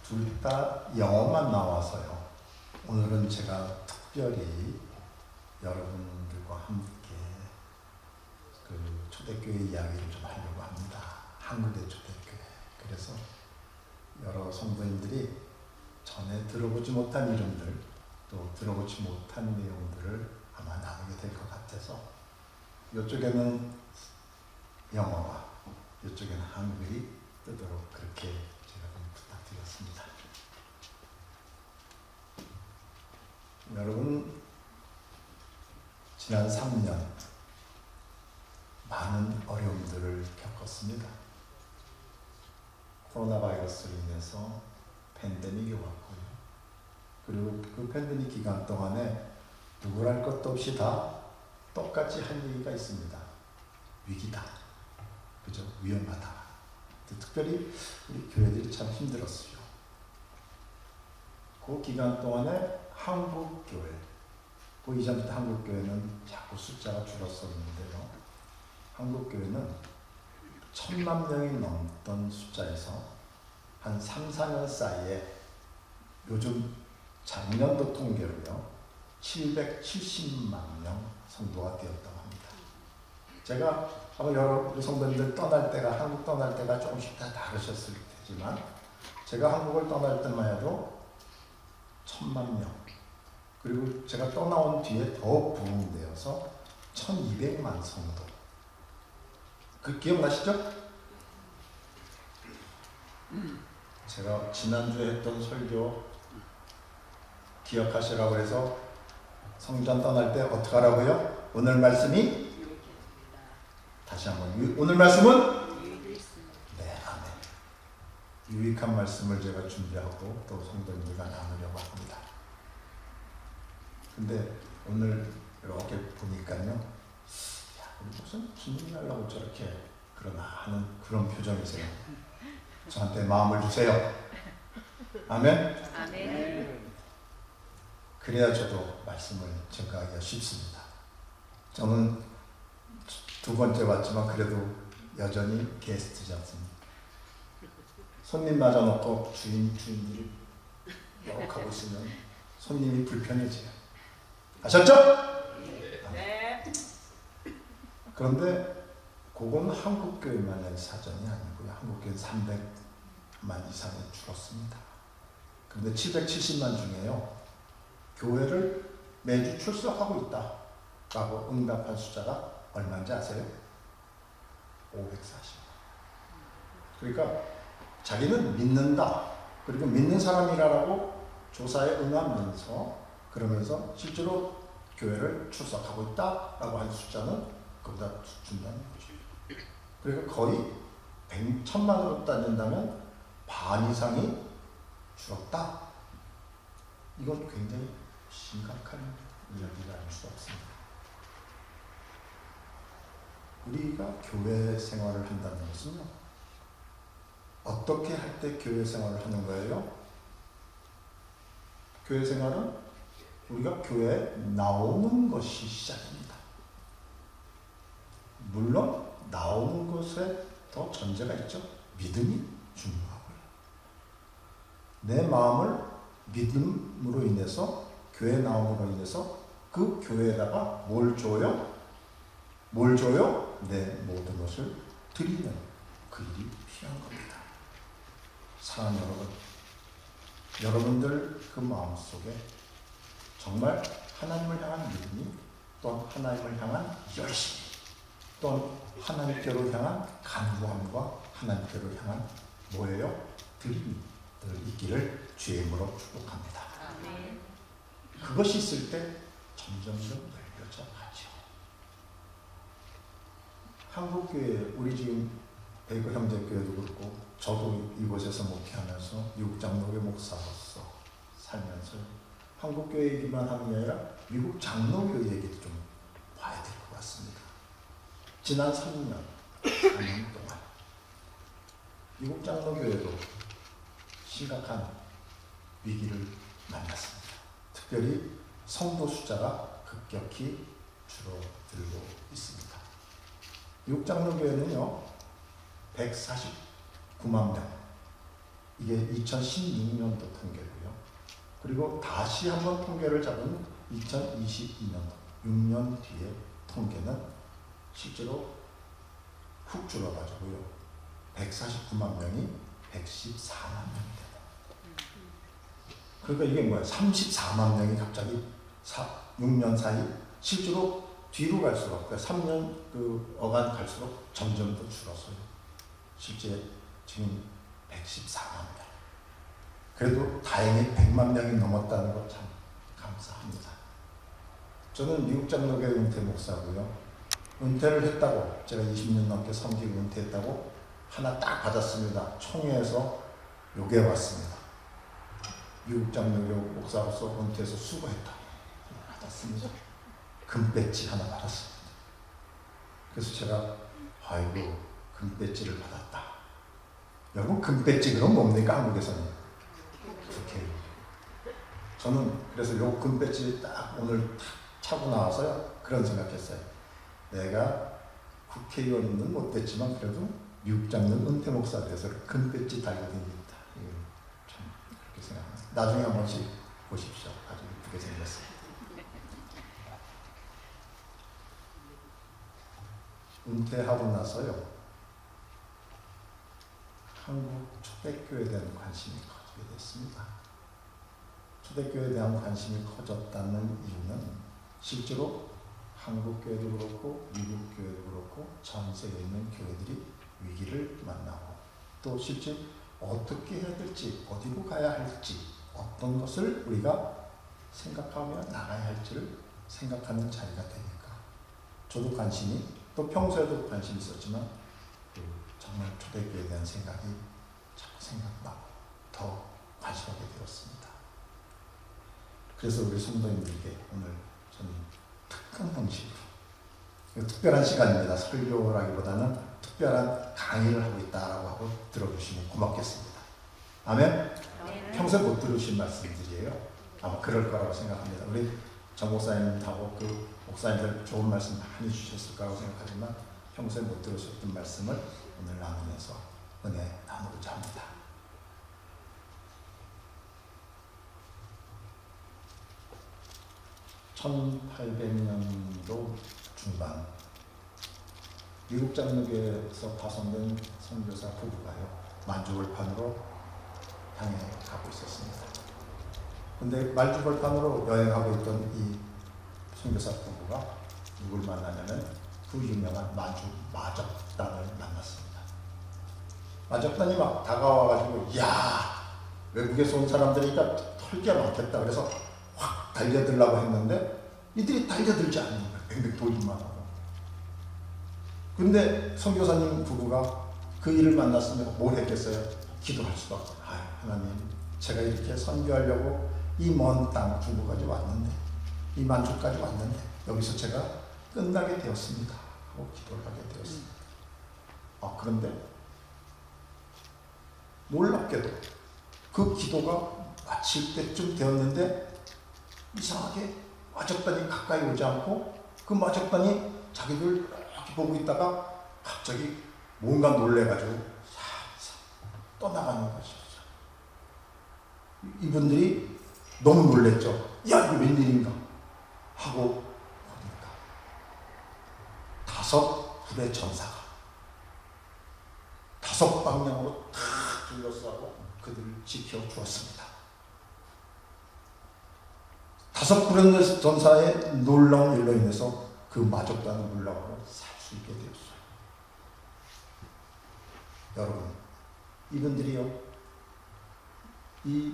둘 다 영어만 나와서요. 오늘은 제가 특별히 여러분들과 함께 그 초대교회 이야기를 좀 하려고 합니다. 한국의 초대교회. 그래서 여러 성도님들이 전에 들어보지 못한 이름들, 또 들어보지 못한 내용들을 아마 나누게 될 것 같아서 이쪽에는 영어와 이쪽에는 한글이 뜨도록 그렇게 제가 좀 부탁드렸습니다. 여러분, 지난 3년 많은 어려움들을 겪었습니다. 코로나 바이러스로 인해서 팬데믹이 왔고요. 그리고 그 팬데믹 기간 동안에 누구랄 것도 없이 다 똑같이 한 얘기가 있습니다. 위기다. 그죠? 위험하다. 특별히 우리 교회들이 참 힘들었어요. 그 기간 동안에 한국교회, 그 이전부터 한국교회는 자꾸 숫자가 줄었었는데요. 한국교회는 1000만 명이 넘던 숫자에서 한 3, 4년 사이에 요즘 작년도 통계로요 770만 명 성도가 되었다고 합니다. 제가 아마 여러 성도님들 떠날 때가, 한국 떠날 때가 조금씩 다 다르셨을 테지만 제가 한국을 떠날 때만 해도 1000만 명, 그리고 제가 떠나온 뒤에 더 부흥되어서 1200만 성도. 그 기억나시죠? 제가 지난주에 했던 설교 기억하시라고 해서 성전 떠날 때 어떻게 하라고요? 오늘 말씀이 다시 한번 오늘 말씀은 네, 아멘. 유익한 말씀을 제가 준비하고 또 성도님들과 나누려고 합니다. 근데 오늘 이렇게 보니까요, 야, 무슨 얘기 하려고 저렇게 그러나 하는 그런 표정이세요. 저한테 마음을 주세요. 아멘. 아멘. 그래야 저도 말씀을 전가하기가 쉽습니다. 저는 두 번째 왔지만 그래도 여전히 게스트지 않습니까? 손님 맞아놓고 주인들이 역 하고 있으면 손님이 불편해져요. 아셨죠? 네. 그런데 그건 한국교회만의 사정이 아니고요. 한국교회는 300만 이상이 줄었습니다. 그런데 770만 중에요, 교회를 매주 출석하고 있다라고 응답한 숫자가 얼마인지 아세요? 540만. 그러니까 자기는 믿는다, 그리고 믿는 사람이라고 조사에 응하면서 그러면서 실제로 교회를 출석하고 있다라고 하는 숫자는 그보다 준다는 거죠. 그러니까 거의 100,000만으로 따진다면 반 이상이 줄었다. 이건 굉장히 심각한 이야기가 아닐 수 없습니다. 우리가 교회 생활을 한다는 것은요, 어떻게 할 때 교회 생활을 하는 거예요? 교회 생활은 우리가 교회에 나오는 것이 시작입니다. 물론 나오는 것에 더 전제가 있죠. 믿음이 중요하고요. 내 마음을 믿음으로 인해서 교회에 나옴으로 인해서 그 교회에다가 뭘 줘요? 뭘 줘요? 내 모든 것을 드리는 그 일이 필요한 겁니다. 사랑하는 여러분, 여러분들 그 마음속에 정말 하나님을 향한 믿음이, 또 하나님을 향한 열심이, 또 하나님께로 향한 간구함과 하나님께로 향한 뭐예요? 드림이 늘 있기를 주의 이름으로 축복합니다. 아멘. 그것이 있을 때 점점점 넓혀져 가죠. 한국교회, 우리 지금 배구 형제교회도 그렇고 저도 이곳에서 목회하면서 미국장로교 목사로서 살면서 한국교회 얘기만 하는 게 아니라 미국 장로교 얘기도 좀 봐야 될 것 같습니다. 지난 3년, 4년 동안 미국 장로교회도 심각한 위기를 만났습니다. 특별히 성도 숫자가 급격히 줄어들고 있습니다. 미국 장로교회는요 149만 명, 이게 2016년도 통계고요. 그리고 다시 한번 통계를 잡은 2022년도 6년 뒤에 통계는 실제로 훅 줄어가지고요. 149만 명이 114만 명이 되다. 그러니까 이게 뭐야? 34만 명이 갑자기 6년 사이 실제로 뒤로 갈수록, 그러니까 3년 그 어간 갈수록 점점 더 줄었어요. 실제 지금 114만 명. 그래도 다행히 100만 명이 넘었다는 것 참 감사합니다. 저는 미국 장로교회 은퇴 목사고요. 은퇴를 했다고, 제가 20년 넘게 섬기고 은퇴했다고 하나 딱 받았습니다. 총회에서 요게 왔습니다. 미국 장로교 목사로서 은퇴해서 수고했다. 받았습니다. 금배지 하나 받았습니다. 그래서 제가 아이고 금배지를 받았다. 여러분 금배지 그럼 뭡니까 한국에서는? 국회의원. 저는 그래서 요 금배지 딱 오늘 탁 차고 나와서요 그런 생각했어요. 내가 국회의원은 못 됐지만 그래도 미국 장로 은퇴 목사 돼서 금배지 달고 다닙니다. 참 그렇게 생각합니다. 나중에 한 번씩 보십시오. 아주 예쁘게 생겼어요. 은퇴하고 나서요 한국 초대교회에 대한 관심이 커지게 됐습니다. 초대교회에 대한 관심이 커졌다는 이유는 실제로 한국 교회도 그렇고 미국 교회도 그렇고 전 세계에 있는 교회들이 위기를 만나고 또 실제 어떻게 해야 될지 어디로 가야 할지 어떤 것을 우리가 생각하며 나가야 할지를 생각하는 자리가 되니까 저도 관심이 또 평소에도 관심이 있었지만 정말 초대교회에 대한 생각이 자꾸 생각나고 더 관심하게 되었습니다. 그래서 우리 성도님들께 오늘 저는 특강 형식으로 특별한 시간입니다. 설교라기보다는 특별한 강의를 하고 있다라고 하고 들어주시면 고맙겠습니다. 아멘? 평소에 못 들으신 말씀들이에요. 아마 그럴 거라고 생각합니다. 우리 정 목사님하고 그 목사님들 좋은 말씀 많이 주셨을 거라고 생각하지만 평소에 못 들으셨던 말씀을 오늘 나누면서 은혜 나누고자 합니다. 1800년도 중반 미국 장로교에서 파송된 선교사 부부가요 만주벌판으로 향해 가고 있었습니다. 근데 만주벌판으로 여행하고 있던 이 선교사 부부가 누굴 만나냐면 그 유명한 만주 마적단을 만났습니다. 마적단이 막 다가와가지고 야 외국에서 온 사람들이니까 털기가 많겠다 그래서 확 달려들라고 했는데 이들이 달려들지 않는 거예요. 뱅뱅 돌기만 하고. 근데 선교사님 부부가 그 일을 만났으면 뭘 했겠어요? 기도할 수밖에. 하나님 제가 이렇게 선교하려고 이 먼 땅 중국까지 왔는데 이 만주까지 왔는데 여기서 제가 끝나게 되었습니다 하고 기도를 하게 되었습니다. 그런데 놀랍게도 그 기도가 마칠 때쯤 되었는데 이상하게 마적단이 가까이 오지 않고 그 마적단이 자기들 이렇게 보고 있다가 갑자기 뭔가 놀래가지고 싹싹 떠나가는 것이었어요. 이분들이 너무 놀랬죠. 야 이거 웬일인가 하고 보니까 5 전사가 5 방향으로 다 둘러싸고 그들을 지켜주었습니다. 5 전사의 놀라운 일로 인해서 그 마적단을 물러가고 살 수 있게 되었어요. 여러분, 이분들이요, 이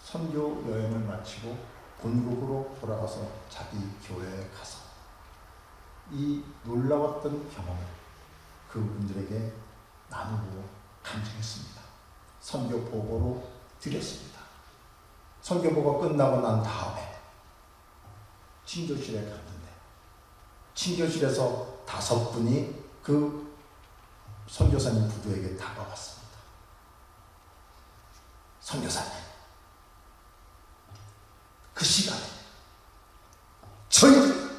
선교 여행을 마치고 본국으로 돌아가서 자기 교회에 가서 이 놀라웠던 경험을 그분들에게 나누고 간증했습니다. 선교 보고로 드렸습니다. 선교 보고 끝나고 난 다음에 친교실에 갔는데 친교실에서 5분이 그 선교사님 부부에게 다가왔습니다. 선교사님, 그 시간에 저희들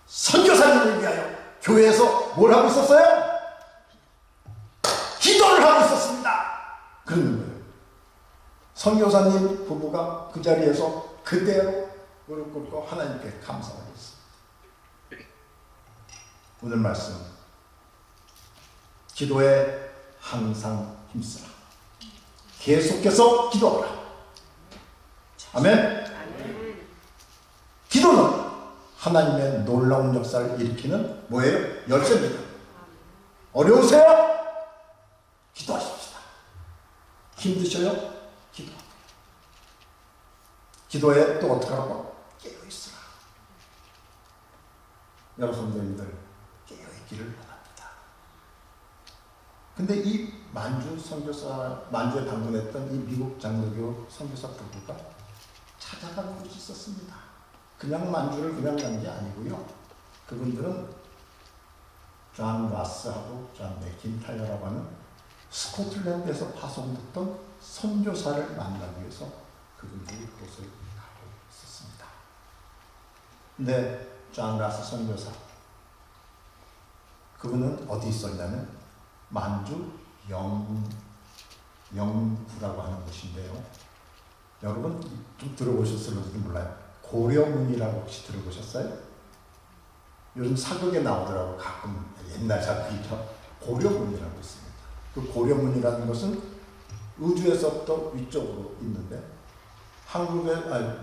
선교사님을 위하여 교회에서 뭘 하고 있었어요? 기도를 하고 있었습니다. 그러는 거예요. 선교사님 부부가 그 자리에서 그대로 무릎 꿇고 하나님께 감사하고 있습니다. 오늘 말씀, 기도에 항상 힘쓰라. 계속해서 기도하라. 아멘. 기도는 하나님의 놀라운 역사를 일으키는 뭐예요? 열쇠입니다. 어려우세요? 기도하십시다. 힘드셔요? 기도하세요. 기도에 또 어떻게 하라고? 깨어있으라. 여러분들 깨어있기를 바랍니다. 근데 이 만주에 방문했던 이 미국 장로교 선교사 부부가 찾아간 곳이 있었습니다. 그냥 만주를 그냥 간 게 아니고요. 그분들은 존 라스하고 존 맥킨타이어라고 하는 스코틀랜드에서 파송됐던 선교사를 만나기 위해서 그분들이 그곳을 가고 있었습니다. 근데 존 라스 선교사, 그분은 어디 있었냐면 만주 영구라고 하는 곳인데요. 여러분 좀 들어보셨을지도 몰라요. 고려문이라고 혹시 들어보셨어요? 요즘 사극에 나오더라고. 가끔 옛날 사극이죠. 고려문이라고 있습니다. 그 고려문이라는 것은 우주에서부터 위쪽으로 있는데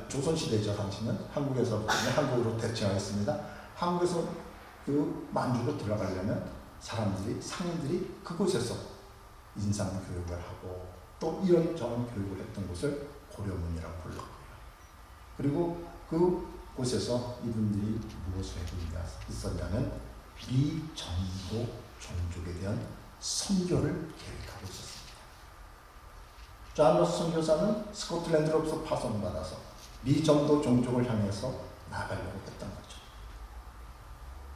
조선시대죠. 당시는 한국에서부터 한국으로 대칭하겠습니다. 한국에서 그 만주로 들어가려면 상인들이 그곳에서 인상교육을 하고 또 이런저런 교육을 했던 곳을 고려문이라고 불렀고요. 그리고 그곳에서 이분들이 무엇을 하고 있었냐면 미전도 종족에 대한 선교를 계획하고 있었습니다. 존 라스 선교사는 스코틀랜드로부터 파송받아서 미전도 종족을 향해서 나가려고 했던 거죠.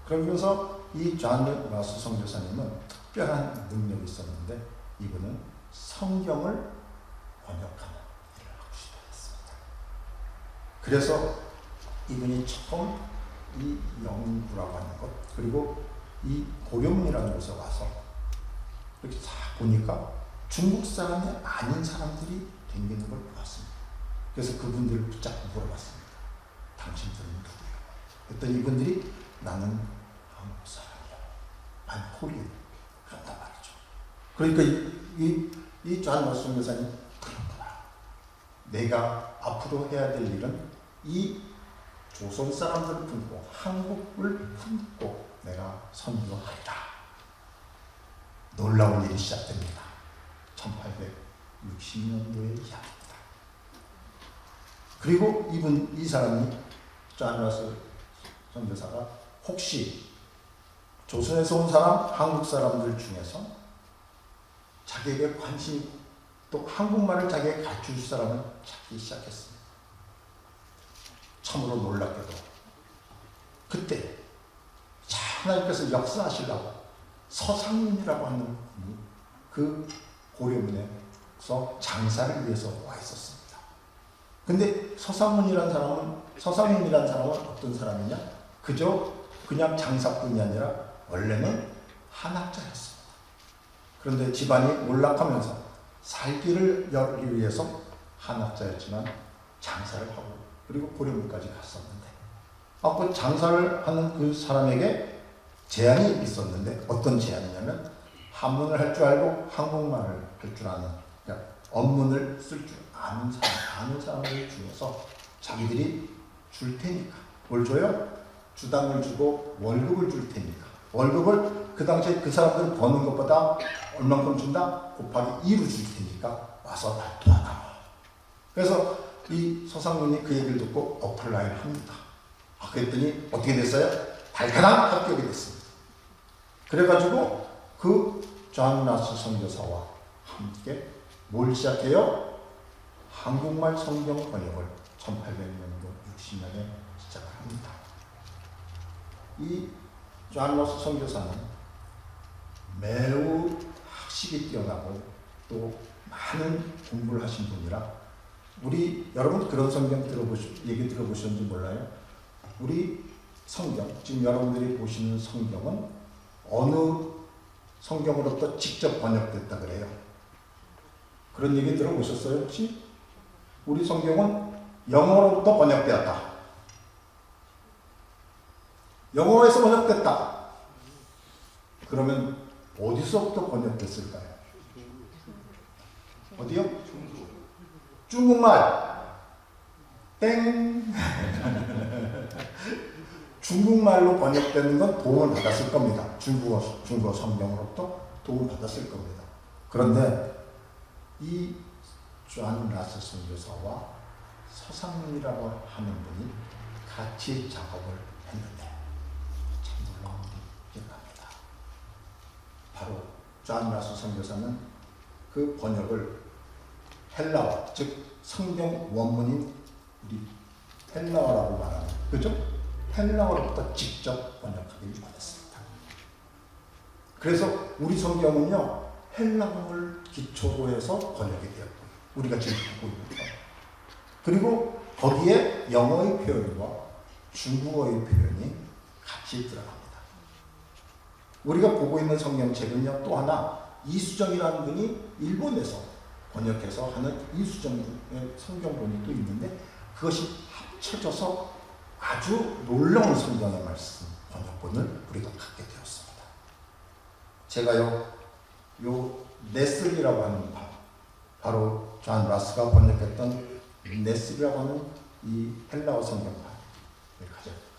그러면서 이 존 라스 선교사님은 특별한 능력이 있었는데 이분은 성경을 번역하는 일을 하고 싶어 했습니다. 그래서 이분이 처음 이 영구라고 하는 것, 그리고 이 고려문이라는 곳에 와서 이렇게 다 보니까 중국 사람이 아닌 사람들이 댕기는 걸 보았습니다. 그래서 그분들을 붙잡고 물어봤습니다. 당신들은 누구예요? 그랬더니 이분들이 나는 한국 사람이야. I'm Korean. 그런단 말이죠. 그러니까 존 라스 선교사님, 그런구나. 내가 앞으로 해야 될 일은 이 조선 사람들을 품고 한국을 품고 내가 선교하리라. 놀라운 일이 시작됩니다. 1860년도의 이야기입니다. 그리고 이 사람이 존 라스 선교사가 혹시 조선에서 온 사람, 한국 사람들 중에서 자기에게 관심, 또 한국말을 자기에게 가르칠 사람을 찾기 시작했습니다. 참으로 놀랍게도 그때 하나님께서 역사하시려고 서상문이라고 하는 그 고려문에서 장사를 위해서 와 있었습니다. 근데 서상문이라는 사람은 어떤 사람이냐? 그냥 장사뿐이 아니라 원래는 한학자였습니다. 그런데 집안이 몰락하면서 살기를 열기 위해서 한학자였지만 장사를 하고 그리고 고려문까지 갔었는데 그 장사를 하는 그 사람에게 제한이 있었는데 어떤 제한이냐면 한문을 할 줄 알고 한국말을 할 줄 아는, 그러니까 언문을 쓸 줄 아는 사람들 중에서 자기들이 줄 테니까 뭘 줘요? 주당을 주고 월급을 줄 테니까 월급을 그 당시에 그 사람들 버는 것보다 얼만큼 준다? 곱하기 2로 줄 테니까 와서 날 도와달라. 그래서 이 서상문이 그 얘기를 듣고 어플라이를 합니다. 그랬더니 어떻게 됐어요? 발가락 합격이 됐습니다. 그래가지고 그 존 라스 선교사와 함께 뭘 시작해요? 한국말 성경 번역을 1800년도 60년에 시작을 합니다. 이 존 라스 선교사는 매우 학식이 뛰어나고 또 많은 공부를 하신 분이라 여러분 그런 성경 얘기 들어보셨는지 몰라요? 우리 성경, 지금 여러분들이 보시는 성경은 어느 성경으로부터 직접 번역됐다 그래요. 그런 얘기 들어보셨어요 혹시? 우리 성경은 영어로부터 번역되었다. 영어에서 번역됐다. 그러면 어디서부터 번역됐을까요? 어디요? 중국말. 땡. 중국말로 번역되는 건 도움을 받았을 겁니다. 중국어 성경으로부터 도움을 받았을 겁니다. 그런데 이 존 라스 선교사와 서상윤이라고 하는 분이 같이 작업을 했는데 참 놀라운 일이 일어납니다. 바로 존 라스 선교사는 그 번역을 헬라어, 즉 성경 원문인 우리 헬라어라고 말하는, 그죠? 헬라어로부터 직접 번역하기를 원했습니다. 그래서 우리 성경은요, 헬라어를 기초로 해서 번역이 되었고, 우리가 지금 보고 있는 것. 그리고 거기에 영어의 표현과 중국어의 표현이 같이 들어갑니다. 우리가 보고 있는 성경책은요, 또 하나 이수정이라는 분이 일본에서 번역해서 하는 이수정의 성경본이 또 있는데, 그것이 합쳐져서 아주 놀라운 성경의 말씀 번역본을 우리가 갖게 되었습니다. 제가요, 네슬이라고 하는 바로 존 라스가 번역했던 네슬이라고 하는 이 헬라어 성경판을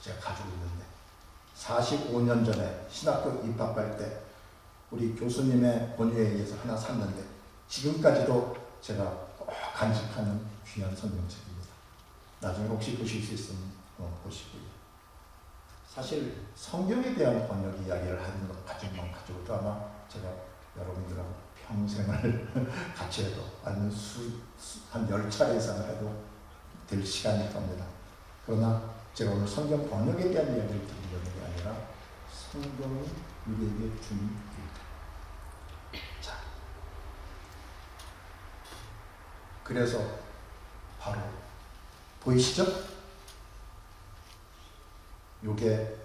제가 가지고 있는데, 45년 전에 신학교 입학할 때 우리 교수님의 권유에 의해서 하나 샀는데, 지금까지도 제가 간직하는 귀한 성경책입니다. 나중에 혹시 보실 수 있으면 보시고요. 사실 성경에 대한 번역 이야기를 하는 것 가지고만 가지고도 아마 제가 여러분들하고 평생을 같이 해도 아니면 한 10차례 이상을 해도 될 시간이 겁니다. 그러나 제가 오늘 성경 번역에 대한 이야기를 드리려는 게 아니라 성경이 우리에게 준 일. 자, 그래서 바로 보이시죠? 요게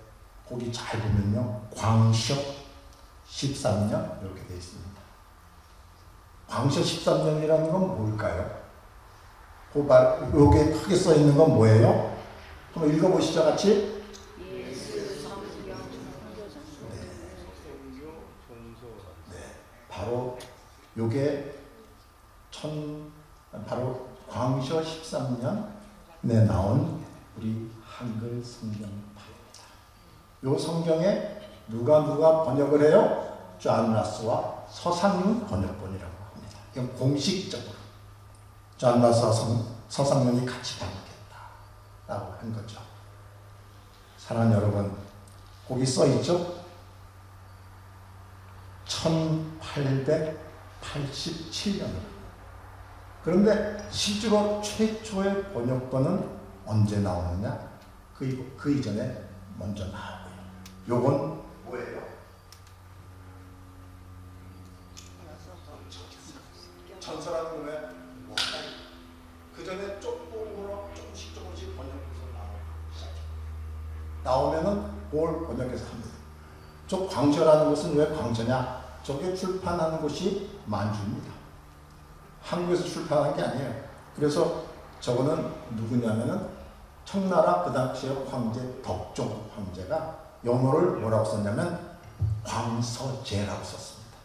거기 잘 보면요, 광셔 13년 이렇게 되어 있습니다. 광셔 13년이라는 건 뭘까요? 요게 크게 써 있는 건 뭐예요? 한번 읽어보시죠, 같이. 네, 바로 요게 바로 광셔 13년에 나온 우리 한글 성경판입니다. 요 성경에 누가 번역을 해요? 존 라스와 서상윤 번역본이라고 합니다. 이건 공식적으로 존 라스와 서상윤이 같이 번역했다라고 한 거죠. 사랑하는 여러분, 거기 써 있죠? 1887년으로. 그런데 실제로 최초의 번역본은 언제 나오느냐? 그 이전에 먼저 나오고요. 요건 뭐예요? 전서라는 건 왜? 그 전에 조금으로 조금씩 번역해서 나오면은 뭘 번역해서 합니다. 저 광셔라는 것은 왜 광셔냐? 저게 출판하는 곳이 만주입니다. 한국에서 출판한 게 아니에요. 그래서 저거는 누구냐면은 청나라 그 당시의 황제 덕종 황제가 영어를 뭐라고 썼냐면 광서제라고 썼습니다.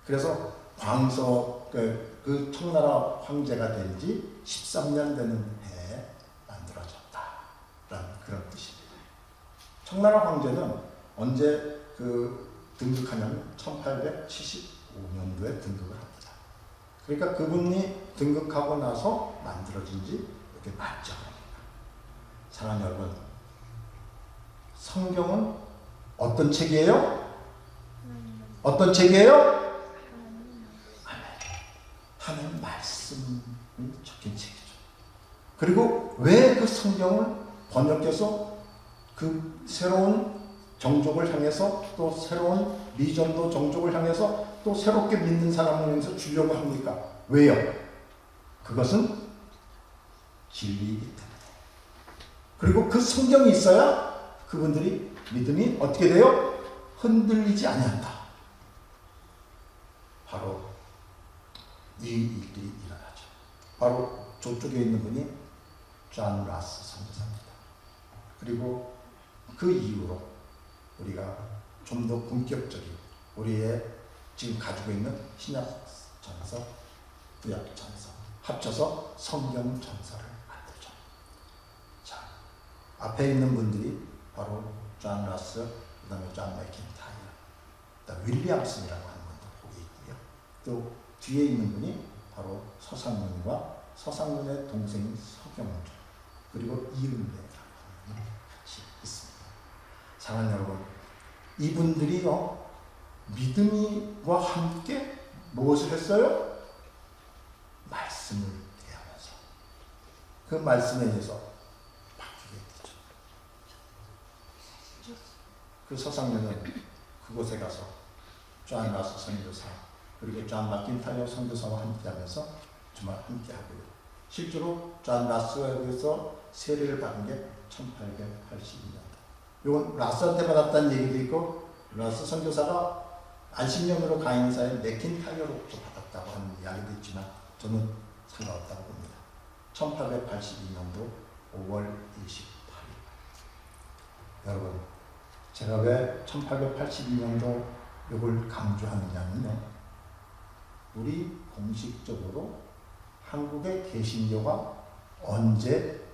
그래서 광서 그 청나라 황제가 된 지 13년 되는 해에 만들어졌다라는 그런 뜻입니다. 청나라 황제는 언제 등극하냐면 1875년도에 등극을 합니다. 그러니까 그분이 등극하고 나서 만들어진 지 이렇게 맞죠. 사랑하는 여러분, 성경은 어떤 책이에요? 어떤 책이에요? 하나님 말씀이 적힌 책이죠. 그리고 왜 그 성경을 번역해서 그 새로운 종족을 향해서, 또 새로운 미전도 종족을 향해서, 또 새롭게 믿는 사람을 향해서 주려고 합니까? 왜요? 그것은 진리이기 때문에. 그리고 그 성경이 있어야 그분들이 믿음이 어떻게 돼요? 흔들리지 아니한다. 바로 이 일들이 일어나죠. 바로 저쪽에 있는 분이 존 라스 선교사입니다. 그리고 그 이후로 우리가 좀 더 본격적인 우리의 지금 가지고 있는 신약 전서, 구약 전서 합쳐서 성경 전서를 만들죠. 자, 앞에 있는 분들이 바로 존 라스, 그 다음에 존 맥킨타이어, 그다음 윌리엄슨이라고 하는 분도 거기 있고요. 또 뒤에 있는 분이 바로 서상문과 서상문의 동생인 서경주, 그리고 이은배라고 하는 분이 같이 있습니다. 사랑하는 여러분, 이분들이요 믿음과 함께 무엇을 했어요? 말씀을 대하면서 그 말씀에 의해서 바뀌게 되죠. 그 서상면은 그곳에 가서 존 라스 선교사 그리고 존 마킨타이어 선교사와 함께하면서 정말 함께하고요. 실제로 존 라스에서 세례를 받은 게 1882년. 이건 라스한테 받았다는 얘기도 있고 라스 선교사가 안식년으로 가 있는 사이에 맥킨타이어로부터 받았다고 하는 이야기도 있지만 저는 상관없다고 봅니다. 1882년도 5월 28일. 여러분, 제가 왜 1882년도 이걸 강조하느냐면요, 우리 공식적으로 한국의 개신교가 언제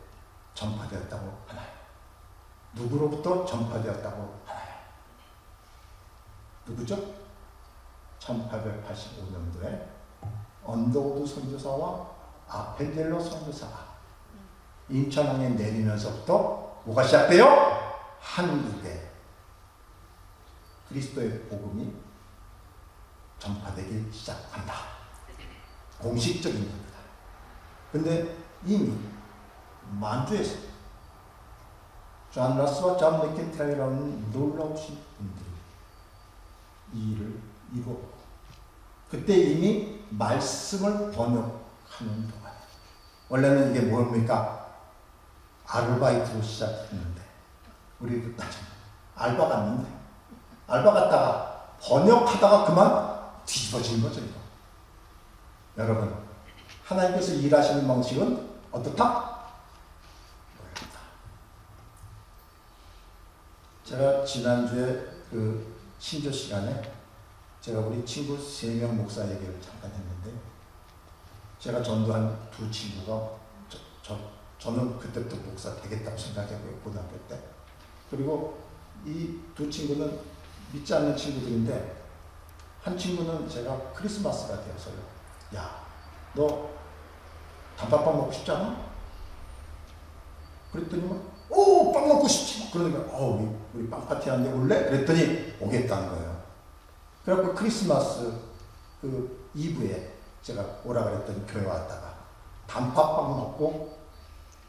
전파되었다고 하나요? 누구로부터 전파되었다고 하나요? 누구죠? 1885년도에 언더우드 선교사와 아펜젤로 선교사가 인천항에 내리면서부터 뭐가 시작돼요? 한국에 그리스도의 복음이 전파되기 시작한다. 공식적인 겁니다. 근데 이미 만주에서 존 라스와 존 맥킨타이어라는 놀라우신 분들이 이 일을 이루었고, 그때 이미 말씀을 번역하는 동안, 원래는 이게 뭡니까? 아르바이트로 시작했는데, 우리 알바 갔는데, 알바 갔다가 번역하다가 그만 뒤집어진 거죠, 이거. 여러분, 하나님께서 일하시는 방식은 어떻다? 제가 지난주에 그 신조 시간에 제가 우리 친구 3명 목사 얘기를 잠깐 했는데, 제가 전도한 두 친구가 저는 그때부터 목사 되겠다고 생각했고요, 고등학교 때. 그리고 이 두 친구는 믿지 않는 친구들인데, 한 친구는 제가 크리스마스가 되어서요, 야, 너 단팥빵 먹고 싶지 않아? 그랬더니 오, 빵 먹고 싶지. 그러니까 우리 빵 파티 하는데 올래? 그랬더니 오겠다는 거예요. 그래갖고 크리스마스 그 이브에 제가 오라 그랬더니 교회 왔다가 단팥빵 먹고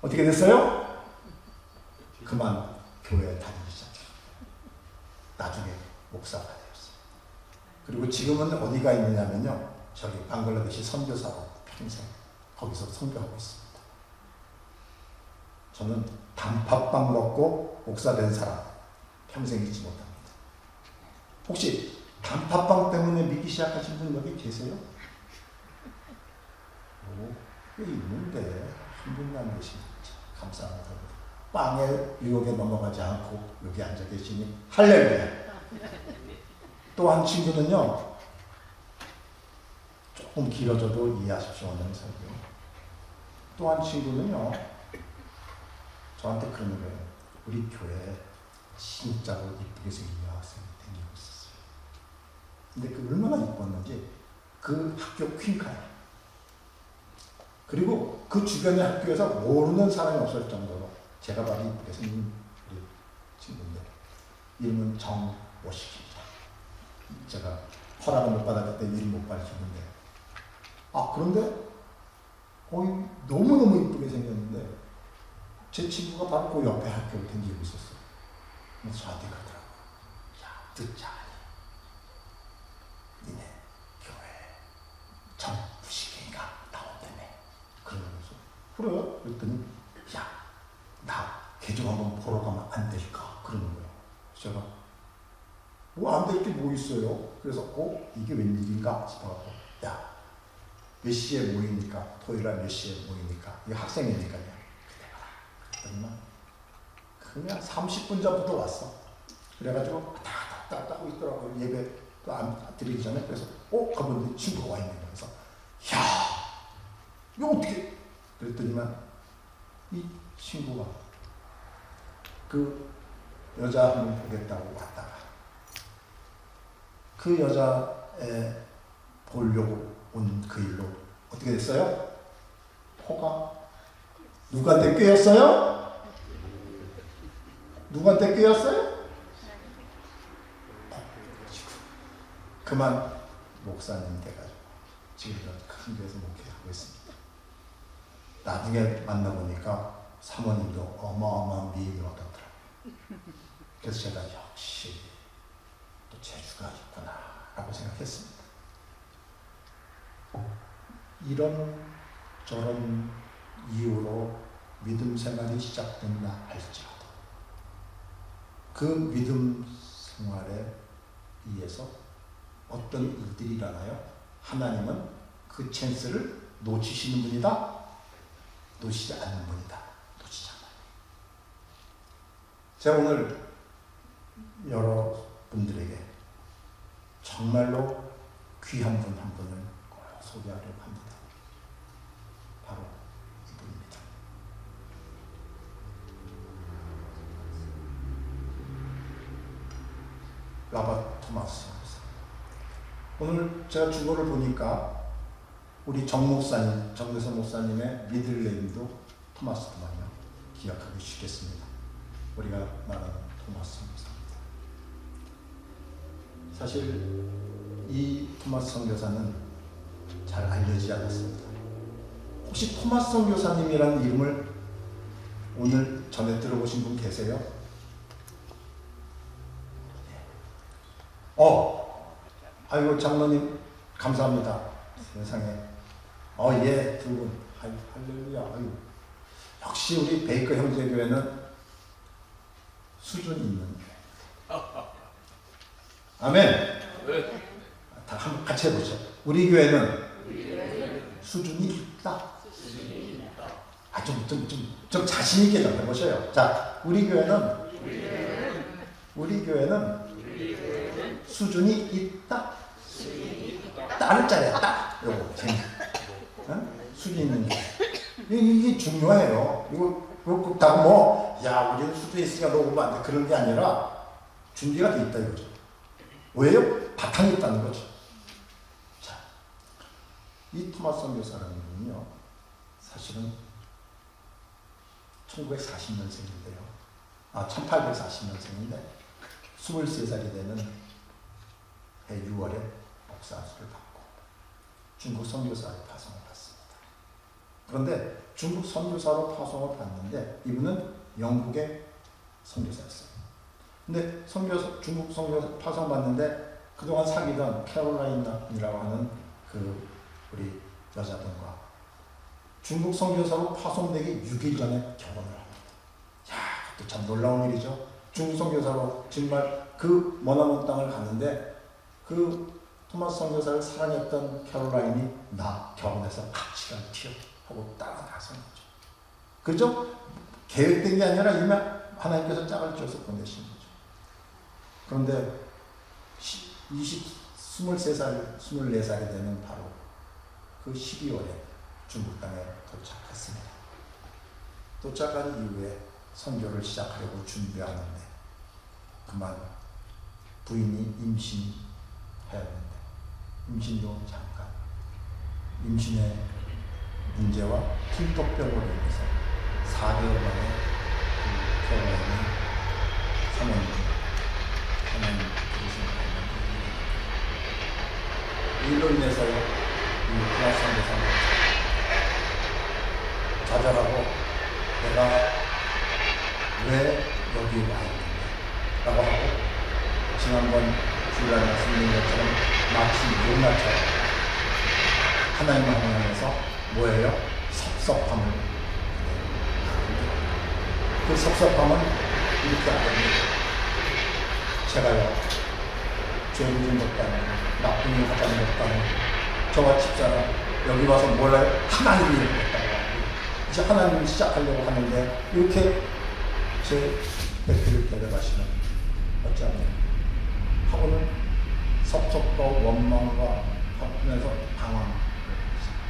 어떻게 됐어요? 그만 교회에 다니기 시작해요. 나중에 목사가 되었어요. 그리고 지금은 어디가 있느냐면요, 저기 방글라데시 선교사로 평생 거기서 선교하고 있습니다. 저는 단팥빵 먹고 목사 된 사람 평생 잊지 못합니다. 혹시 단팥빵 때문에 믿기 시작하신 분 여기 계세요? 꽤 있는데 한 분만 계시니 감사합니다. 빵의 유혹에 넘어가지 않고 여기 앉아 계시니 할렐루야. 또 한 친구는요, 조금 길어져도 이해하십시오. 오늘 설교. 또 한 친구는요, 저한테 그러는 거예요. 우리 교회에 진짜로 이쁘게 생긴 여학생이 다니고 있었어요. 근데 그 얼마나 이뻤는지 그 학교 퀸카야. 그리고 그 주변의 학교에서 모르는 사람이 없을 정도로 제가 봐도 이쁘게 생긴 우리 친구인데, 이름은 정오식입니다. 제가 허락을 못 받았기 때문에 이름 못 밝히는데, 그런데 너무너무 이쁘게 생겼는데 제 친구가 바로 그 옆에 학교를 다니고 있었어요. 그래서 저한테 그러더라고요. 야, 듣자. 니네 교회 정부식인가 나온다며. 그러면서 그래요? 그랬더니 야, 나 걔 좀 한번 보러 가면 안 될까? 그러는 거예요. 제가 뭐 안 될 게 뭐 있어요? 그래서 이게 웬일인가 싶어갖고, 야, 몇 시에 모이니까, 토요일날 몇 시에 모이니까, 이 학생이니까요. 그때 가라. 그랬더니만 그냥 30분 전부터 왔어. 그래가지고 딱 하고 있더라고요. 예배 또 안 드리기 전에. 그래서 가보니 친구가 와 있는 거예요. 그래서 야, 이거 어떻게? 그랬더니만 이 친구가 그 여자 한 번 보겠다고 왔다가 그 여자애 보려고 온 그 일로 어떻게 됐어요? 코가 누구한테 꿰었어요? 누구한테 꿰었어요? 그만 목사님 돼가지고 지금 큰 교회에서 목회하고 있습니다. 나중에 만나보니까 사모님도 어마어마한 미인이었더라고요. 그래서 제가 역시 또 재주가 있구나 라고 생각했습니다. 이런 저런 이유로 믿음 생활이 시작된다 할지라도 그 믿음 생활에 의해서 어떤 일들이 일어나요? 하나님은 그 찬스를 놓치시는 분이다? 놓치지 않는 분이다. 놓치지 않아요. 제가 오늘 여러분들에게 정말로 귀한 분 한 분을 꼭 소개하려고 합니다. 바로 이분입니다. 라바 토마스 목사. 오늘 제가 주보를 보니까 우리 정 목사님, 정대선 목사님의 미들네임도 토마스더만요. 기억하기 쉽겠습니다. 우리가 말하는 토마스 목사입니다. 사실 이 토마스 선교사는 잘 알려지지 않았습니다. 혹시 토마스 선교사님이라는 이름을 오늘 전에 들어보신 분 계세요? 아이고 장로님 감사합니다. 세상에 예, 두 분 할렐루야. 아이고. 역시 우리 베이커 형제교회는 수준이 있는 교회. 아멘. 다 한번 같이 해보죠. 우리 교회는 수준이 있다. 좀 자신 있게 좀 해보셔요. 자, 우리 교회는 수준이 있다. 따를 자리야, 따. 요거 수준 있는 게 이게 중요해요. 이거 다 우리는 수준이 있으니까 너 오면 안 돼. 그런 게 아니라 준비가 돼 있다 이거죠. 왜요? 바탕이 있다는 거죠. 자, 이 토마스 선교사라는 분은요, 사실은 1940년생인데요. 1840년생인데 23살이 되는 해 6월에 목사수를 받고 중국 선교사로 파송을 받습니다. 그런데 중국 선교사로 파송을 받는데 이분은 영국의 선교사였어요. 근데 중국 선교사 파송 받는데 그동안 사귀던 캐롤라인이라고 하는 그 우리 여자분과 중국 선교사로 파송되기 6일 전에 결혼을 합니다. 그것도 참 놀라운 일이죠. 중국 선교사로 정말 그 머나먼 땅을 갔는데 그 토마스 선교사를 사랑했던 캐롤라인이 나 결혼해서 같이 갈게요 하고 따라나선 거죠. 그죠? 계획된 게 아니라 이미 하나님께서 짝을 지어서 보내신 거죠. 그런데 23살, 24살이 되는 바로 그 12월에 중국 땅에 도착했습니다. 도착한 이후에 선교를 시작하려고 준비하는데 그만 부인이 임신해야 하는데 임신도 잠깐 임신의 문제와 풍토병으로 인해서 4개월 만에 그 결혼이 사모님이 하나님 일로 인해서 이 플라스한테서 좌절하고 내가 왜 여기 와 있는데 라고 하고 지난번 주일날 말씀드린 것처럼 마치 요나처럼 하나님을 향해서 뭐예요? 섭섭함을 그 섭섭함은 이렇게 아닙니다. 제가요 죄를 진 것도 아니고 나쁜 일 하자는 것도 아니고 저와 집사람 여기 와서 뭘 해요? 하나님이 이랬다고 하고 이제 하나님이 시작하려고 하는데 이렇게 제 배틀을 데려가시는 어쩌면 하고는 섭섭과 원망과 하면서 방황을 했습니다.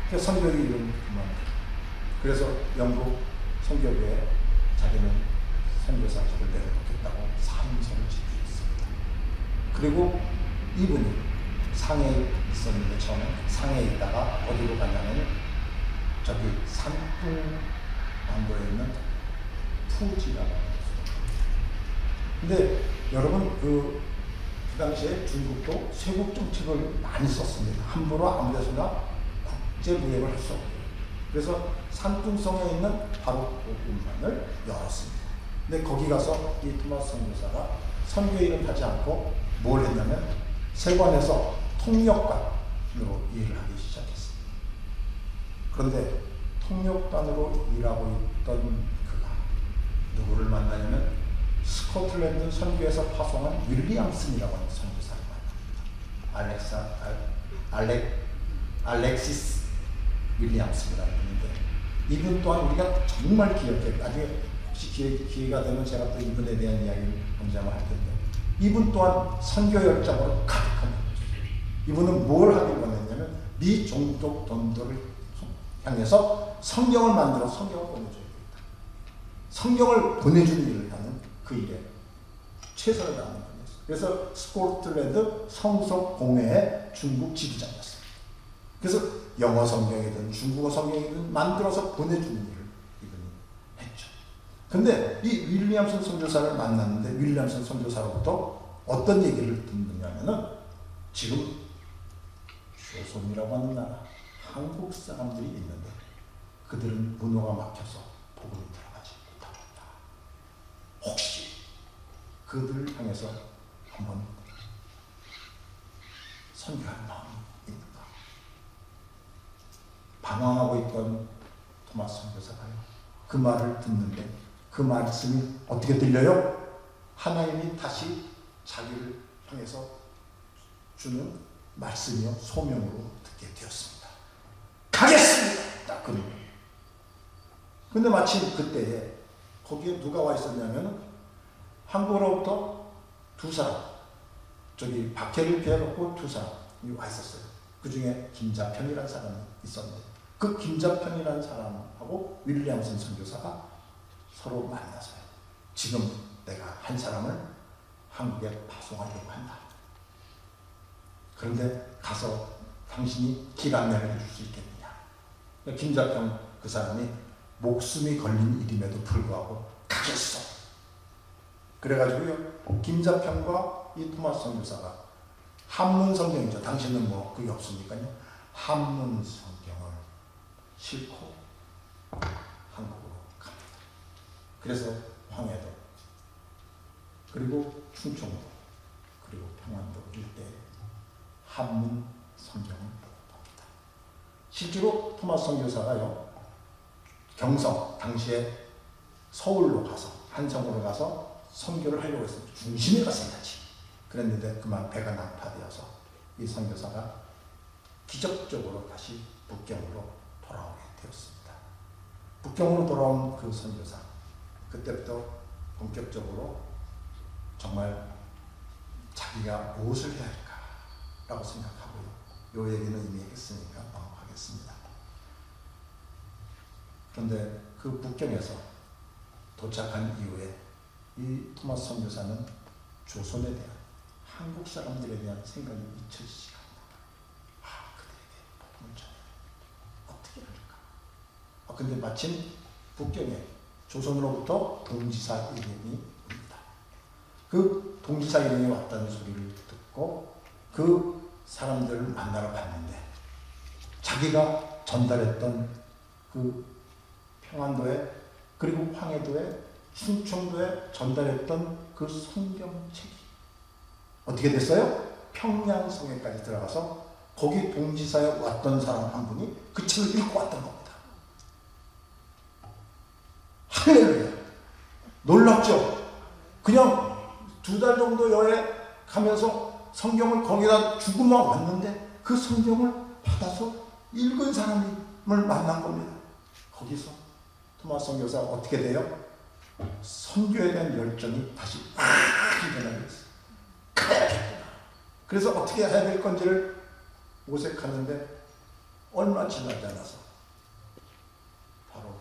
그래서 선교이 이런 그만. 그래서 영국 선교회에 자기는 선교사직을 내려놓겠다고 사임서를 제기했습니다. 그리고 이분이 상해에 있었는데 처음에 상해에 있다가 어디로 가냐면 저기 산둥남도에 있는 푸지라고 합니다. 근데 여러분 그 당시에 중국도 쇄국 정책을 많이 썼습니다. 함부로 아무 데서나 국제 무역을 할 수 없고 그래서 산둥성에 있는 바로 그 운반을 열었습니다. 근데 거기 가서 이 토마스 선교사가 선교 일은 하지 않고 뭘 했냐면 세관에서 통역관으로 일을 하기 시작했습니다. 그런데 통역관으로 일하고 있던 그가 누구를 만나냐면 스코틀랜드 선교에서 파송한 윌리엄슨이라고 하는 선교사를 만납니다. 알렉시스 윌리엄슨이라는 분인데 이분 또한 우리가 정말 기억해요. 나중에 혹시 기회가 되면 제가 또 이분에 대한 이야기를 언제 한번 할 텐데 이분 또한 선교 열정으로 가득한 분이죠. 이분은 뭘 하길 원했냐면 미종족 돈도를 향해서 성경을 만들어 성경을 보내줘야 되겠다. 성경을 보내주는 일을 하는 그 일에 최선을 다하는 분이었어요. 그래서 스코틀랜드 성서 공회의 중국 지부장이었어요. 그래서 영어 성경이든 중국어 성경이든 만들어서 보내주는 일을 이분이 했죠. 근데 이 윌리엄슨 선교사를 만났는데 윌리엄슨 선교사로부터 어떤 얘기를 듣느냐면은 지금 조선이라고 하는 나라 한국 사람들이 있는데 그들은 문호가 막혀서 복음이 들어가지 못합니다. 혹시 그들을 향해서 한번 선교할 마음이 있는가? 방황하고 있던 토마스 선교사가요. 그 말을 듣는데 그 말씀이 어떻게 들려요? 하나님이 다시 자기를 향해서 주는 말씀이요 소명으로 듣게 되었습니다. 가겠습니다. 딱 그런 거예요. 근데 마침 그때에 거기에 누가 와 있었냐면 한국으로부터 두 사람 저기 박해를 피해놓고 두 사람이 와 있었어요. 그 중에 김자평이라는 사람이 있었는데 그 김자평이라는 사람하고 윌리엄슨 선교사가 서로 만나서요. 지금 내가 한 사람을 한국에 파송하려고 한다. 그런데 가서 당신이 길 안내를 해줄 수 있겠느냐. 김자평 그 사람이 목숨이 걸린 일임에도 불구하고 가겠어. 그래가지고요. 김자평과 이 토마스 선교사가 한문 성경이죠. 당신은 뭐 그게 없으니까요. 한문 성경을 싣고 한국으로 갑니다. 그래서 황해도 그리고 충청도 그리고 평안도 일대에 한문 성경을 봅니다. 실제로 토마스 선교사가요. 경성 당시에 서울로 가서 한성으로 가서 선교를 하려고 했어요. 중심에 갔습니다. 그랬는데 그만 배가 난파되어서 이 선교사가 기적적으로 다시 북경으로 돌아오게 되었습니다. 북경으로 돌아온 그 선교사 그때부터 본격적으로 정말 자기가 무엇을 해야 할까라고 생각하고요. 이 얘기는 이미 했으니까 넘어가겠습니다. 그런데 그 북경에서 도착한 이후에 이 토마스 선교사는 조선에 대한 한국 사람들에 대한 생각이 잊혀지지가 않는다. 그들에게 복음을 전해 어떻게 할까? 근데 마침 북경에 조선으로부터 동지사 이름이 옵니다. 그 동지사 이름이 왔다는 소리를 듣고 그 사람들을 만나러 갔는데 자기가 전달했던 그 평안도에 그리고 황해도에 충청도에 전달했던 그 성경책이 어떻게 됐어요? 평양성에까지 들어가서 거기 동지사에 왔던 사람 한 분이 그 책을 읽고 왔던 겁니다. 할렐루야! 놀랍죠? 그냥 2달 정도 여행 가면서 성경을 거기다 주고만 왔는데 그 성경을 받아서 읽은 사람을 만난 겁니다. 거기서 토마스 선교사가 어떻게 돼요? 선교에 대한 열정이 다시 확 일어나게 됐어요. 가야겠구나. 그래서 어떻게 해야 될 건지를 모색하는데 얼마 지나지 않아서 바로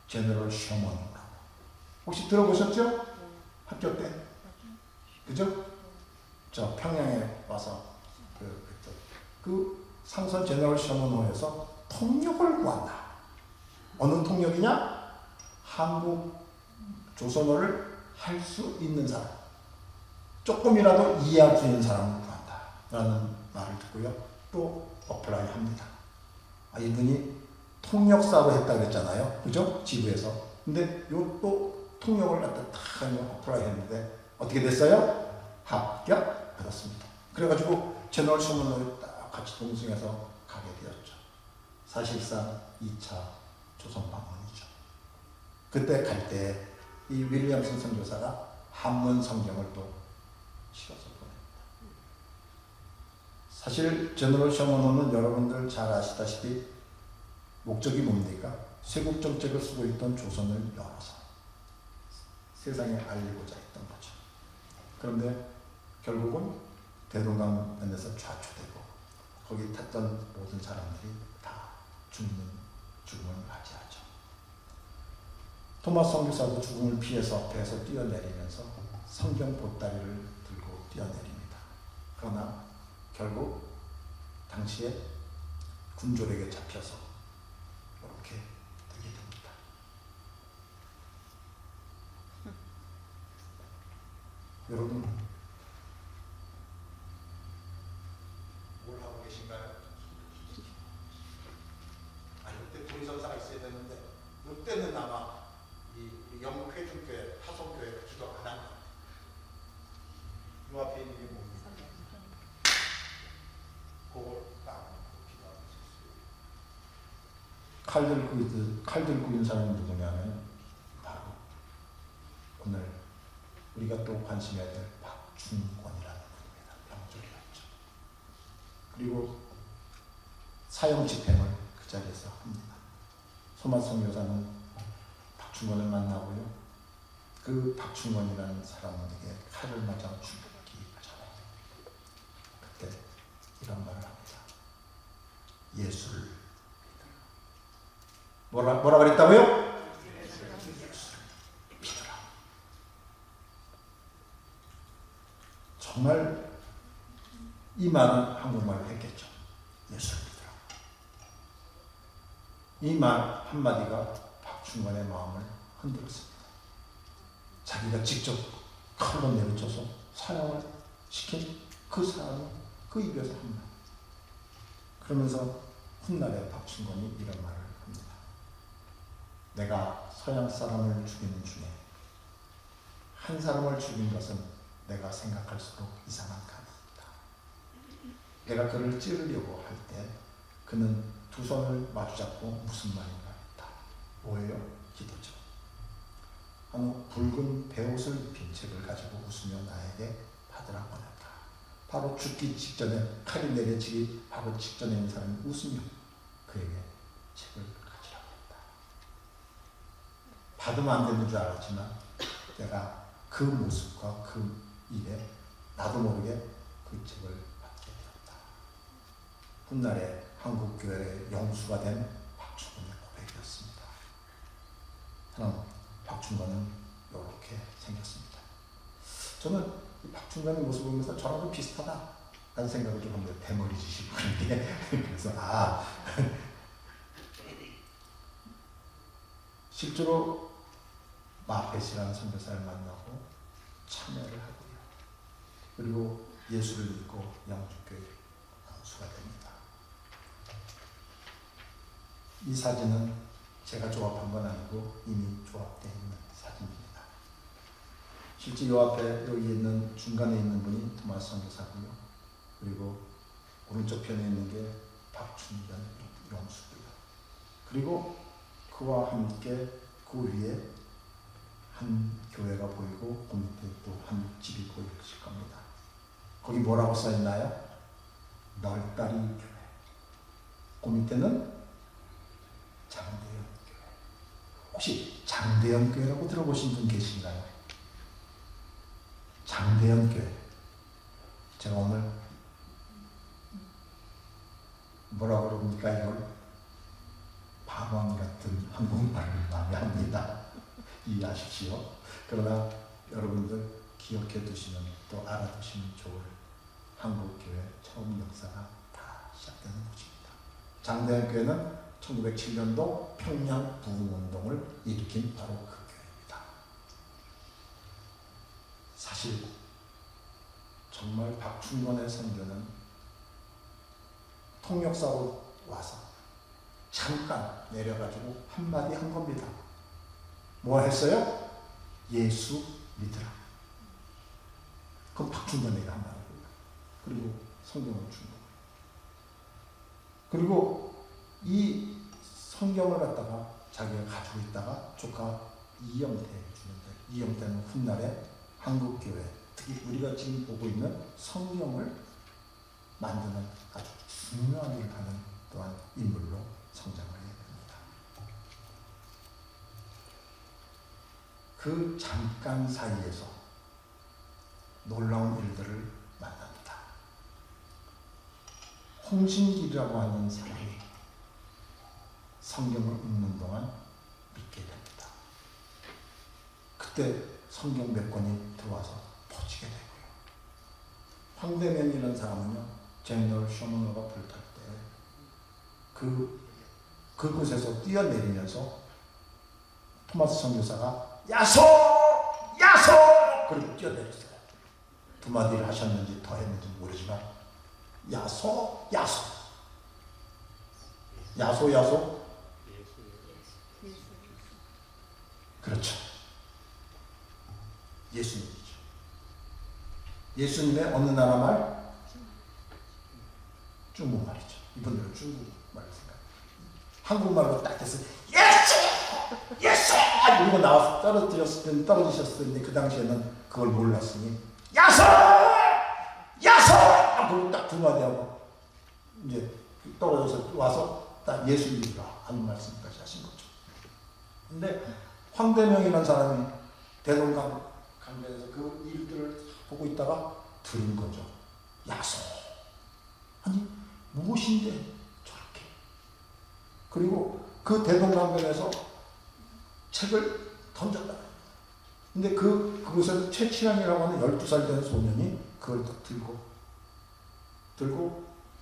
제너럴 셔먼이라고. 혹시 들어보셨죠? 학교 때? 그죠? 저 평양에 와서 그 상선 제너럴 셔먼호에서 통역을 구한다. 어느 통역이냐? 한국 조선어를 할 수 있는 사람, 조금이라도 이해할 수 있는 사람을 구한다 라는 말을 듣고요. 또 어플라이 합니다. 이분이 통역사로 했다고 그랬잖아요. 그죠? 지부에서. 근데 요 또 통역을 갖다 탁 어플라이 했는데 어떻게 됐어요? 합격 받았습니다. 그래가지고 제너럴 셔먼호에 딱 같이 동승해서 가게 되었죠. 사실상 2차 조선 방문이죠. 그때 갈 때 이 윌리엄슨 선교사가 한문 성경을 또 실어서 보냅니다. 사실 제너럴 셔먼호는 여러분들 잘 아시다시피 목적이 뭡니까? 쇄국 정책을 쓰고 있던 조선을 열어서 세상에 알리고자 했던 거죠. 그런데 결국은 대동강변에서 좌초되고 거기 탔던 모든 사람들이 다 죽음을 맞이하죠. 토마스 선교사도 죽음을 피해서 배에서 뛰어내리면서 성경 보따리를 들고 뛰어내립니다. 그러나 결국 당시에 군졸에게 잡혀서 이렇게 되게 됩니다. 여러분 뭘 하고 계신가요? 이때 동선사가 있어야 되는데 이때는 아마 이 영국 회중교회, 화성교회가 주도 안 한 것 같아요. 이 앞에 있는 게 뭡니까? 그걸 딱 기도하고 있었어요. 칼 들고 있는 사람이 누구냐면 바로 오늘 우리가 또 관심해야 될 박충권이라는 분입니다. 병졸이었죠. 그리고 사형 집행을 그 자리에서 합니다. 토마스 선교사는 박충권을 만나고요. 그 박충권이라는 사람에게 칼을 맞아 죽기 전에 그때 이런 말을 합니다. 예수를 믿으라. 뭐라 그랬다고요? 예수를 믿으라. 정말 이 말은 한국말로 했겠죠. 예수를 믿으라. 이 말 한마디가 박충권의 마음을 흔들었습니다. 자기가 직접 칼로 내리쳐서 사형을 시킨 그 사람이 그 입에서 한 말. 그러면서 훗날에 박충권이 이런 말을 합니다. 내가 서양 사람을 죽이는 중에 한 사람을 죽인 것은 내가 생각할수록 이상한 감이다. 내가 그를 찌르려고 할 때 그는 두 손을 마주잡고 무슨 말인가 했다. 뭐예요? 기도죠. 어느 붉은 베옷을 입힌 책을 가지고 웃으며 나에게 받으라 보냈다. 바로 죽기 직전에 칼이 내려지기 바로 직전에 있는 사람이 웃으며 그에게 책을 가지라고 했다. 받으면 안 되는 줄 알았지만 내가 그 모습과 그 일에 나도 모르게 그 책을 받게 되었다. 훗날에 한국교회의 영수가 된 박충권의 고백이었습니다. 하나 박충권은 이렇게 생겼습니다. 저는 이 박충권의 모습을 보면서 저랑도 비슷하다라는 생각을 좀 합니다. 대머리 지시고 그래서 실제로 마펫이라는 선교사를 만나고 참여를 하고요. 그리고 예수를 믿고 영주교회 영수가 됩니다. 이 사진은 제가 조합한 건 아니고 이미 조합되어 있는 사진입니다. 실제 이 앞에 여기 있는 중간에 있는 분이 토마스 선교사고요. 그리고 오른쪽 편에 있는 게 박충권 영수고요. 그리고 그와 함께 그 위에 한 교회가 보이고 그 밑에 또 한 집이 보이실 겁니다. 거기 뭐라고 써 있나요? 널다리 교회. 그 밑에는 장대현 교회. 혹시 장대현 교회라고 들어보신 분 계신가요? 장대현 교회. 제가 오늘 뭐라 그럽니까? 이걸 방언 같은 한국말을 많이 합니다. 이해하십시오. 그러나 여러분들 기억해 두시면 또 알아두시면 좋을 한국교회 처음 역사가 다 시작되는 곳입니다. 장대현 교회는 1907년도 평양 부흥운동을 일으킨 바로 그 교회입니다. 사실 정말 박충건의 선교는 통역사로 와서 잠깐 내려가지고 한마디 한 겁니다. 뭐 했어요? 예수 믿으라. 그건 박충건이가 한 말이고요. 그리고 성경을 준 거예요. 그리고 이 성경을 갖다가 자기가 가지고 있다가 조카 이영태에 주는데, 이영태는 훗날에 한국교회, 특히 우리가 지금 보고 있는 성경을 만드는 아주 중요한 일을 하는 또한 인물로 성장을 해야 됩니다. 그 잠깐 사이에서 놀라운 일들을 만납니다. 홍신길이라고 하는 사람이 성경을 읽는 동안 믿게 됩니다. 그때 성경 몇 권이 들어와서 퍼지게 되고요. 황대면이라는 사람은요, 제너럴 쇼먼호가 불탈 때 그곳에서 뛰어내리면서 토마스 선교사가 야소! 야소! 그리고 뛰어내렸어요. 두 마디를 하셨는지 더 했는지 모르지만 야소! 야소! 야소! 야소? 그렇죠. 예수님이죠. 예수님의 어느 나라 말? 중국말이죠. 이분들은 중국말을 생각해요. 한국말로 딱 해서 예수! 예수! 이러고 나와서 떨어지셨을 텐데 그 당시에는 그걸 몰랐으니 야소! 야소! 그리고 딱 두 마디 하고 이제 떨어져서 와서 딱 예수 믿으라 하는 말씀까지 하신 거죠. 근데 황대명이라는 사람이 대동강변에서 그 일들을 보고 있다가 들은 거죠. 야소! 아니 무엇인데 저렇게. 그리고 그 대동강변에서 책을 던졌다. 근데 그곳에서 최치랑이라고 하는 12살 된 소년이 그걸 또 들고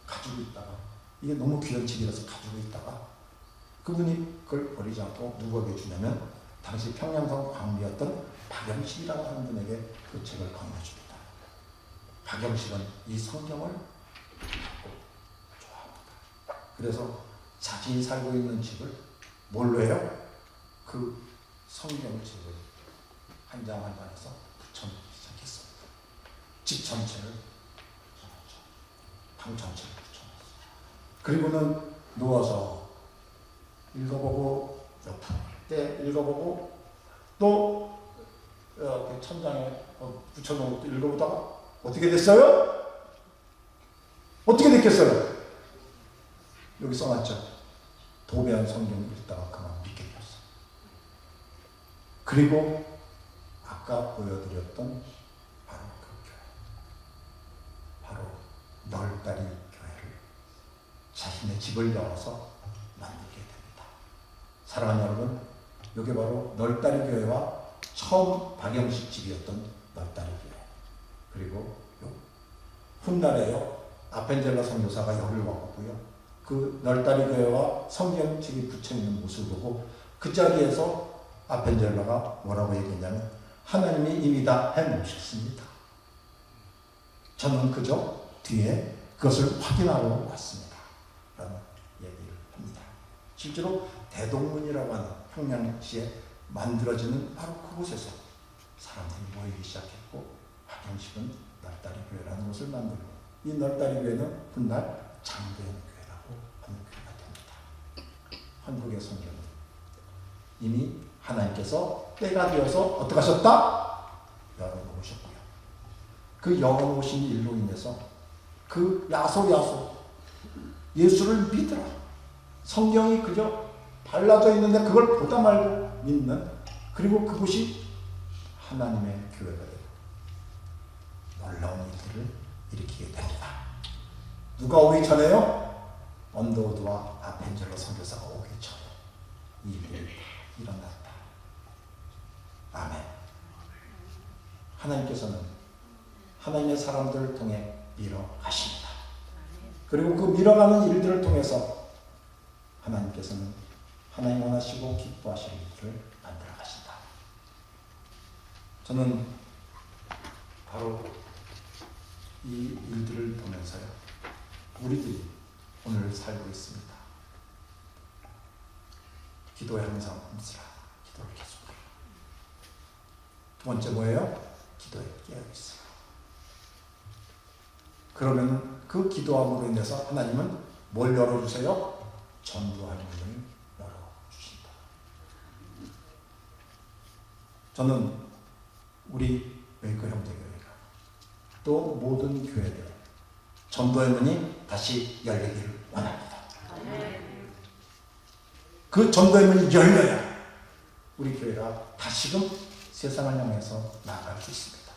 가지고 있다가, 이게 너무 귀한 책이라서 가지고 있다가 그분이 그걸 버리지 않고 누구에게 주냐면 당시 평양성 광리였던 박영식이라고 하는 분에게 그 책을 건네줍니다. 박영식은 이 성경을 좋아합니다. 그래서 자신이 살고 있는 집을 뭘로 해요? 그 성경책을 한 장 한 장에서 붙여놓기 시작했습니다. 집 전체를 붙여놨죠. 방 전체를 붙여놨어요. 그리고는 누워서 읽어보고 옆에 읽어보고 또 천장에 붙여놓은 것도 읽어보다가 어떻게 됐어요? 어떻게 됐겠어요? 여기 써놨죠. 도배한 성경 읽다가 그만 믿게 되었어요. 그리고 아까 보여드렸던 바로 그 교회, 바로 널다리 교회를 자신의 집을 열어서 만들게 됩니다. 사랑하는 여러분, 여기 바로 널다리 교회와 처음 박영식 집이었던 널다리 교회, 그리고 훗날에요 아펜젤라 선교사가 여기를 와보고요, 그 널다리 교회와 성경책이 붙여있는 모습을 보고 그 자리에서 아펜젤라가 뭐라고 얘기했냐면 하나님이 이미 다 해놓으셨습니다. 저는 그저 뒤에 그것을 확인하러 왔습니다. 라는 얘기를 합니다. 실제로 대동문이라고 하는 평양시에 만들어지는 바로 그곳에서 사람들이 모이기 시작했고, 박영식은 널다리 교회라는 곳을 만들고, 이 널다리 교회는 훗날 장대현 교회라고 하는 교회가 됩니다. 한국의 성경은 이미 하나님께서 때가 되어서 어떻게 하셨다? 열어놓으셨고요. 그 열어놓으신 일로 인해서 그 야소 예수를 믿으라 성경이 그저 발라져 있는데 그걸 보다 말고 믿는, 그리고 그것이 하나님의 교회가 되고 놀라운 일들을 일으키게 됩니다. 누가 오기 전에요? 언더우드와 아펜젤러 선교사가 오기 전에 이 일이 일어났다. 아멘. 하나님께서는 하나님의 사람들을 통해 밀어가십니다. 그리고 그 밀어가는 일들을 통해서 하나님께서는 하나님 원하시고 기뻐하실 일들을 만들어 가신다. 저는 바로 이 일들을 보면서요, 우리들이 오늘 살고 있습니다. 기도에 항상 힘쓰라. 기도를 계속하라. 두 번째 뭐예요? 기도에 깨어있어요. 그러면 그 기도함으로 인해서 하나님은 뭘 열어주세요? 전도할 문을 열어주신다. 저는 우리 웨이크 형제교회가 또 모든 교회들 전도의 문이 다시 열리기를 원합니다. 그 전도의 문이 열려야 우리 교회가 다시금 세상을 향해서 나아갈 수 있습니다.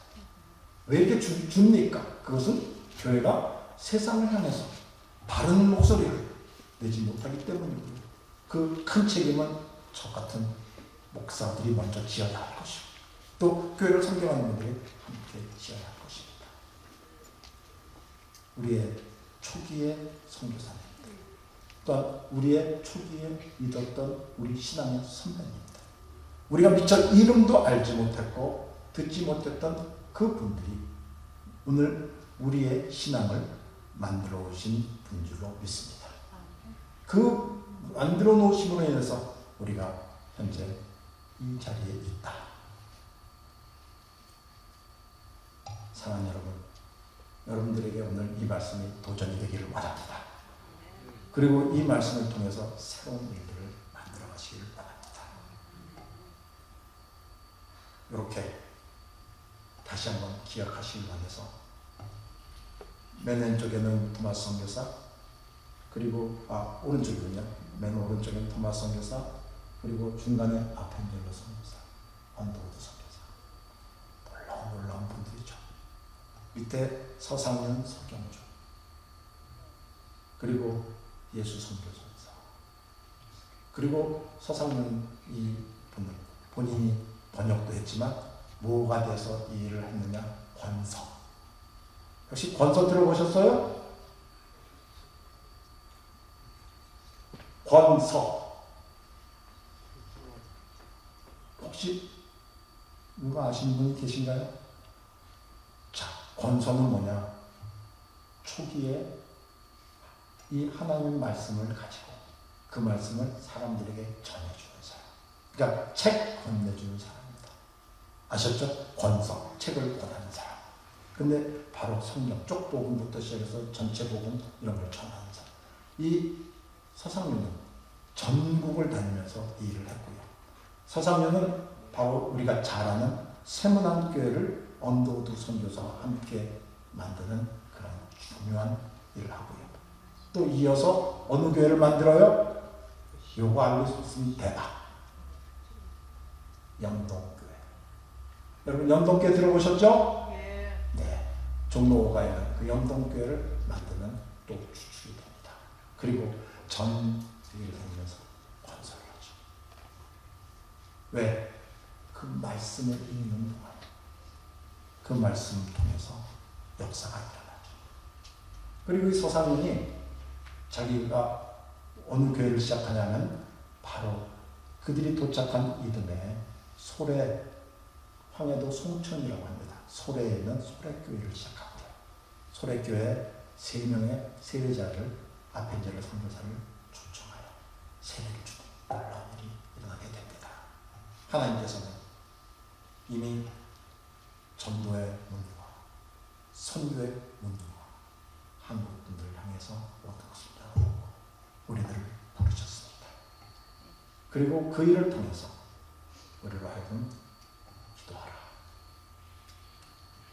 왜 이렇게 줍니까? 그것은 교회가 세상을 향해서 바른 목소리를 내지 못하기 때문이고요. 그 큰 책임은 저 같은 목사들이 먼저 지어야 할 것이고, 또 교회를 섬겨하는 분들이 함께 지어야 할 것입니다. 우리의 초기의 선교사님들, 또한 우리의 초기에 믿었던 우리 신앙의 선배님들, 우리가 미처 이름도 알지 못했고 듣지 못했던 그 분들이 오늘 우리의 신앙을 만들어 오신 분 줄로 믿습니다. 그 만들어 놓으심으로 인해서 우리가 현재 이 자리에 있다. 사랑하는 여러분, 여러분들에게 오늘 이 말씀이 도전이 되기를 원합니다. 그리고 이 말씀을 통해서 새로운 일들을 만들어 가시기를 원합니다. 이렇게 다시 한번 기억하시기 원해서 맨 왼쪽에는 토마스 선교사, 그리고 오른쪽이군요. 맨 오른쪽에는 토마스 선교사, 그리고 중간에 아펜젤러 선교사, 언더우드 선교사. 놀라운 분들이죠. 밑에 서상윤, 서경주, 그리고 예수 선교전사, 그리고 서상윤 이 분은 본인이 번역도 했지만 뭐가 돼서 이 일을 했느냐? 권서. 혹시 권서 들어보셨어요? 권서. 혹시 누가 아시는 분이 계신가요? 자, 권서는 뭐냐? 초기에 이 하나님 말씀을 가지고 그 말씀을 사람들에게 전해주는 사람. 그러니까 책 건네주는 사람입니다. 아셨죠? 권서, 책을 권하는 사람. 근데 바로 성경, 쪽복음부터 시작해서 전체 복음 이런 걸 전하는 사람. 이 서상윤은 전국을 다니면서 이 일을 했고요. 서상윤은 바로 우리가 잘 아는 세문안교회를 언더우드 선교사와 함께 만드는 그런 중요한 일을 하고요. 또 이어서 어느 교회를 만들어요? 요거 알고 있으면 대박. 영동교회. 여러분 영동교회 들어보셨죠? 네. 종로가 있는 그 영동교회를 만드는 또 주축이 됩니다. 그리고 전 세계를 다니면서 건설을 하죠. 왜? 그 말씀을 읽는 동안 그 말씀을 통해서 역사가 일어나죠. 그리고 이 서상윤이 자기가 어느 교회를 시작하냐면 바로 그들이 도착한 이듬해 소래, 황해도 송천이라고 합니다. 소래에 있는 소래교회를 시작하고요. 소래교회 3명의 세례자를 아펜젤러 선교사를 초청하여 세례를 주고 놀라운 일이 일어나게 됩니다. 하나님께서는 이미 전도의 문과 선교의 문과 한국 분들을 향해서 모든 것을 열어놓고 우리들을 부르셨습니다. 그리고 그 일을 통해서 우리로 하여금 기도하라,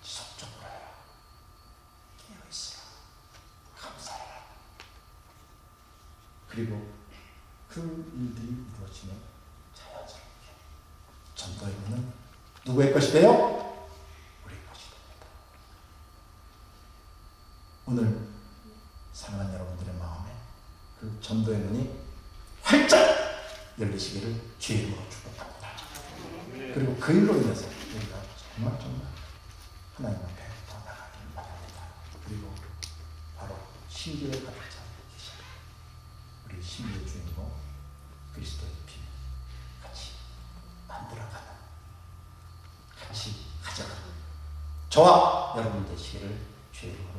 지속적으로 해라, 깨어있으라, 감사해라. 그리고 그 일들이 이루어지면 자연스럽게 전도의 문은 누구의 것이 돼요? 우리의 것이 됩니다. 오늘 사랑하는 여러분들의 마음에 그 전도의 문이 활짝 열리시기를 주의 이름으로 축복합니다. 그리고 그 일로 인해서 우리가 정말 하나님 앞에 더 나가기를 바랍니다. 그리고 바로 신비에 가득 차 계신 우리 신비의 주인공 그리스도의 피 같이 만들어가는, 같이 가져가는 저와 여러분 되시기를 주의 이름으로